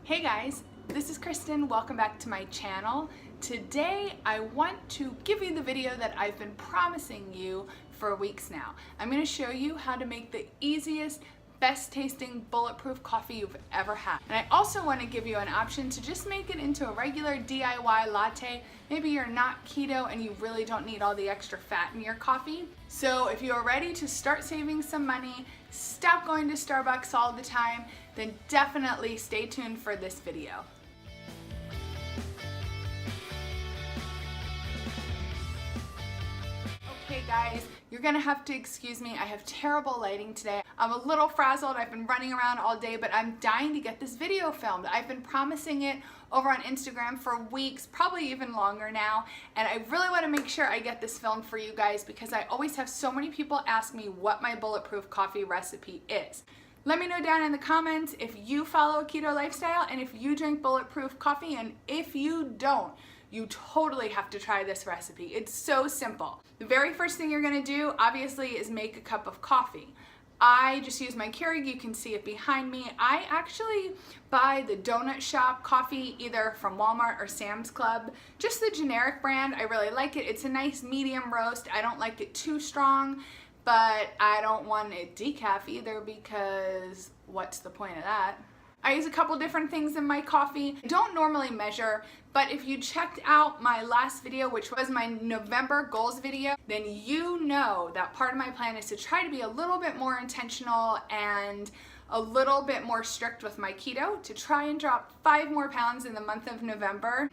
Hey guys, this is Kristin. Welcome back to my channel. Today I want to give you the video that I've been promising you for weeks now. I'm going to show you how to make the easiest, best tasting bulletproof coffee you've ever had. And I also want to give you an option to just make it into a regular DIY latte. Maybe you're not keto and you really don't need all the extra fat in your coffee. So if you are ready to start saving some money, stop going to Starbucks all the time, then definitely stay tuned for this video. Okay guys, you're gonna have to excuse me. I have terrible lighting today. I'm a little frazzled. I've been running around all day, but I'm dying to get this video filmed. I've been promising it over on Instagram for weeks, probably even longer now, and I really want to make sure I get this filmed for you guys because I always have so many people ask me what my bulletproof coffee recipe is. Let me know down in the comments if you follow a keto lifestyle and if you drink bulletproof coffee, and if you don't, you totally have to try this recipe. It's so simple. The very first thing you're gonna do, obviously, is make a cup of coffee. I just use my Keurig, you can see it behind me. I actually buy the donut shop coffee either from Walmart or Sam's Club. Just the generic brand, I really like it. It's a nice medium roast. I don't like it too strong, but I don't want it decaf either because what's the point of that? I use a couple different things in my coffee. I don't normally measure, but if you checked out my last video, which was my November goals video, then you know that part of my plan is to try to be a little bit more intentional and a little bit more strict with my keto to try and drop 5 more pounds in the month of November.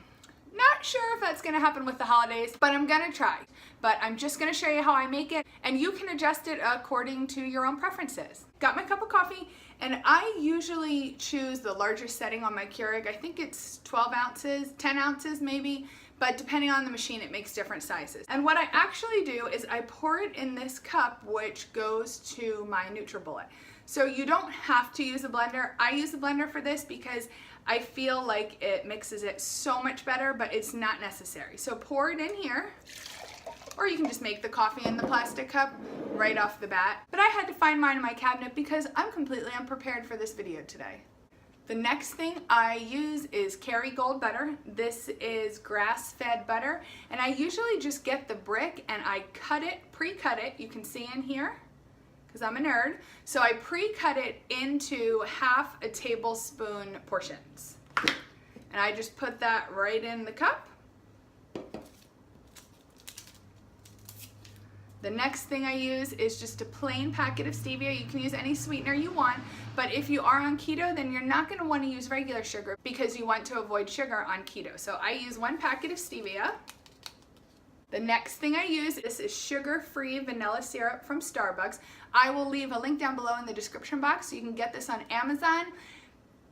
Not sure if that's gonna happen with the holidays, but I'm gonna try. But I'm just gonna show you how I make it, and you can adjust it according to your own preferences. Got my cup of coffee, and I usually choose the largest setting on my Keurig. I think it's 12 ounces, 10 ounces maybe, but depending on the machine, it makes different sizes. And what I actually do is I pour it in this cup, which goes to my NutriBullet. So you don't have to use a blender. I use a blender for this because I feel like it mixes it so much better, but it's not necessary. So pour it in here, or you can just make the coffee in the plastic cup right off the bat. But I had to find mine in my cabinet because I'm completely unprepared for this video today. The next thing I use is Kerrygold butter. This is grass-fed butter, and I usually just get the brick and I cut it, pre-cut it, you can see in here, because I'm a nerd. So I pre-cut it into ½ a tablespoon portions. And I just put that right in the cup. The next thing I use is just a plain packet of stevia. You can use any sweetener you want, but if you are on keto, then you're not gonna wanna use regular sugar because you want to avoid sugar on keto. So I use 1 packet of stevia. The next thing I use is sugar-free vanilla syrup from Starbucks. I will leave a link down below in the description box so you can get this on Amazon,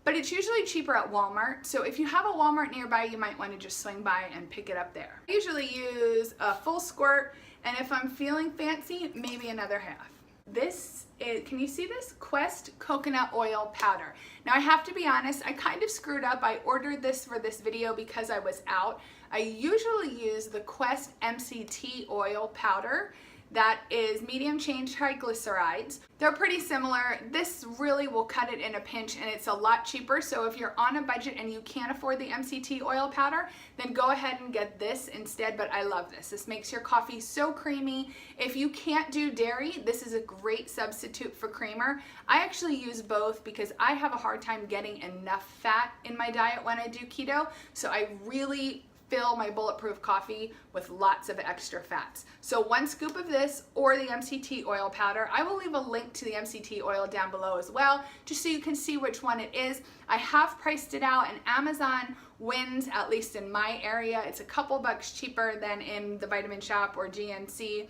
but it's usually cheaper at Walmart. So if you have a Walmart nearby, you might want to just swing by and pick it up there. I usually use a full squirt, and if I'm feeling fancy, maybe another half. This is, can you see this? Quest coconut oil powder. Now I have to be honest, I kind of screwed up. I ordered this for this video because I was out. I usually use the Quest MCT oil powder. That is medium chain triglycerides. They're pretty similar. This really will cut it in a pinch, and it's a lot cheaper. So if you're on a budget and you can't afford the MCT oil powder, then go ahead and get this instead. But I love this. This makes your coffee so creamy. If you can't do dairy, this is a great substitute for creamer. I actually use both because I have a hard time getting enough fat in my diet when I do keto. So I really fill my bulletproof coffee with lots of extra fats. So 1 scoop of this or the MCT oil powder. I will leave a link to the MCT oil down below as well, just so you can see which one it is. I have priced it out, and Amazon wins, at least in my area. It's a couple bucks cheaper than in the Vitamin Shop or GNC,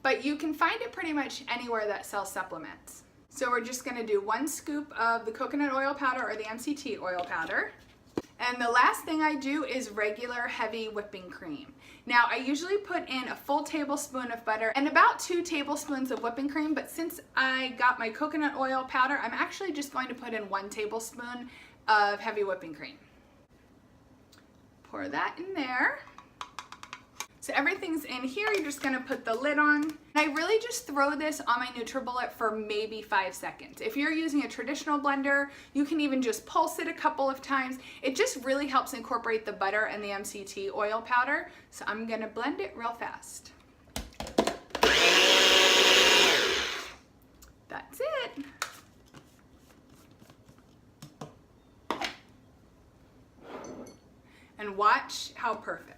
but you can find it pretty much anywhere that sells supplements. So we're just gonna do 1 scoop of the coconut oil powder or the MCT oil powder. And the last thing I do is regular heavy whipping cream. Now I usually put in a full tablespoon of butter and about 2 tablespoons of whipping cream, but since I got my coconut oil powder, I'm actually just going to put in 1 tablespoon of heavy whipping cream. Pour that in there. So everything's in here. You're just gonna put the lid on. And I really just throw this on my NutriBullet for maybe 5 seconds. If you're using a traditional blender, you can even just pulse it a couple of times. It just really helps incorporate the butter and the MCT oil powder. So I'm gonna blend it real fast. That's it. And watch how perfect.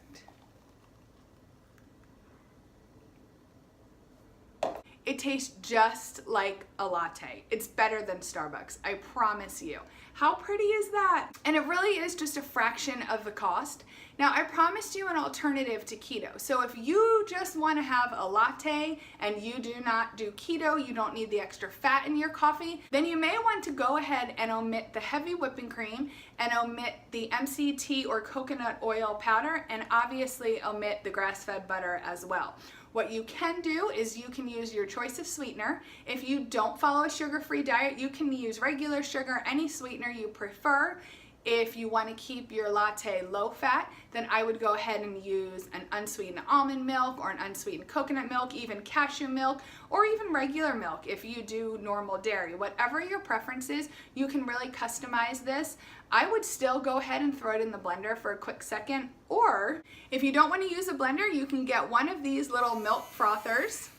It tastes just like a latte. It's better than Starbucks, I promise you. How pretty is that? And it really is just a fraction of the cost. Now, I promised you an alternative to keto. So if you just want to have a latte and you do not do keto, you don't need the extra fat in your coffee, then you may want to go ahead and omit the heavy whipping cream and omit the MCT or coconut oil powder, and obviously omit the grass-fed butter as well. What you can do is you can use your choice of sweetener. If you don't follow a sugar-free diet, you can use regular sugar, any sweetener you prefer. If you want to keep your latte low fat, then I would go ahead and use an unsweetened almond milk or an unsweetened coconut milk, even cashew milk, or even regular milk if you do normal dairy. Whatever your preference is, you can really customize this. I would still go ahead and throw it in the blender for a quick second, or if you don't want to use a blender, you can get one of these little milk frothers.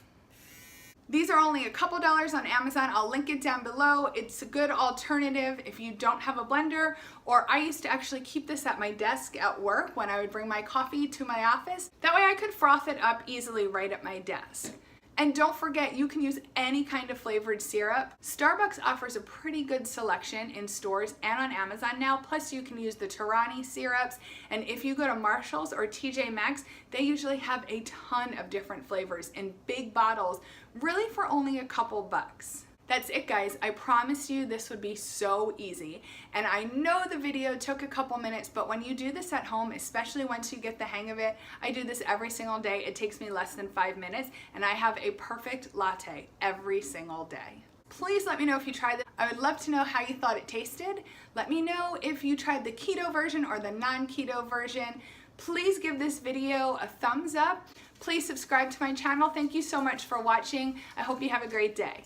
These are only a couple dollars on Amazon. I'll link it down below. It's a good alternative if you don't have a blender, or I used to actually keep this at my desk at work when I would bring my coffee to my office. That way I could froth it up easily right at my desk. And don't forget, you can use any kind of flavored syrup. Starbucks offers a pretty good selection in stores and on Amazon now, plus you can use the Torani syrups, and if you go to Marshall's or TJ Maxx, they usually have a ton of different flavors in big bottles, really for only a couple bucks. That's it, guys. I promise you this would be so easy. And I know the video took a couple minutes, but when you do this at home, especially once you get the hang of it, I do this every single day. It takes me less than 5 minutes, and I have a perfect latte every single day. Please let me know if you tried this. I would love to know how you thought it tasted. Let me know if you tried the keto version or the non-keto version. Please give this video a thumbs up. Please subscribe to my channel. Thank you so much for watching. I hope you have a great day.